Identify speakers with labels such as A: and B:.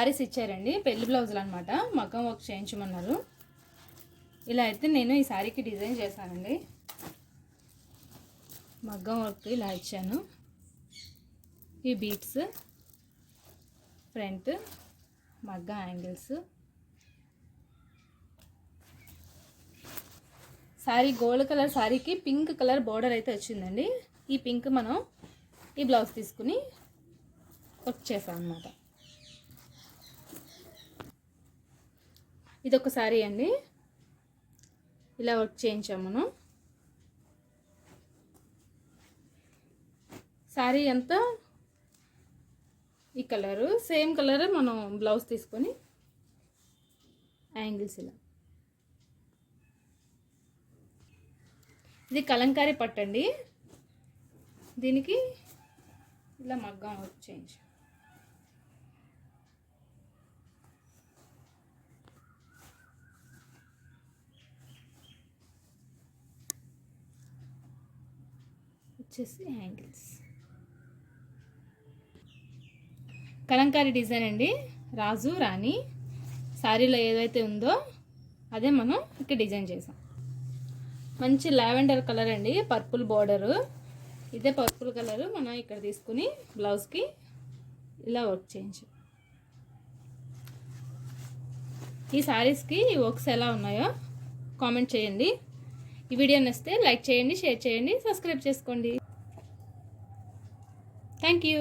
A: శారీస్ ఇచ్చారండి, పెళ్లి బ్లౌజులు అనమాట. మగ్గం వర్క్ చేయించమన్నారు. ఇలా అయితే నేను ఈ శారీకి డిజైన్ చేశానండి. మగ్గం వర్క్ ఇలా ఇచ్చాను. ఈ బీట్స్, ఫ్రంట్ మగ్గం యాంగిల్స్. శారీ గోల్డ్ కలర్ శారీకి పింక్ కలర్ బార్డర్ అయితే వచ్చిందండి. ఈ పింక్ మనం ఈ బ్లౌజ్ తీసుకుని వర్క్ చేసాం అన్నమాట. ఇదొక శారీ అండి, ఇలా వర్క్ చేయించాము మనం. శారీ అంతా ఈ కలరు, సేమ్ కలర్ మనం బ్లౌజ్ తీసుకొని యాంగిల్స్ ఇలా. ఇది కలంకారీ పట్టండి, దీనికి ఇలా మగ్గం వర్క్ చేయించాం. వచ్చేసి యాంగిల్స్. కలంకారీ డిజైన్ అండి, రాజు రాణి. శారీలో ఏదైతే ఉందో అదే మనం ఇక్కడ డిజైన్ చేసాం. మంచి లావెండర్ కలర్ అండి, పర్పుల్ బార్డరు. ఇదే పర్పుల్ కలరు మనం ఇక్కడ తీసుకుని బ్లౌజ్కి ఇలా వర్క్ చేయించాం. ఈ శారీస్కి ఈ వర్క్స్ ఎలా ఉన్నాయో కామెంట్ చేయండి. ఈ వీడియో నచ్చితే లైక్ చేయండి, షేర్ చేయండి, సబ్స్క్రైబ్ చేసుకోండి. Thank you.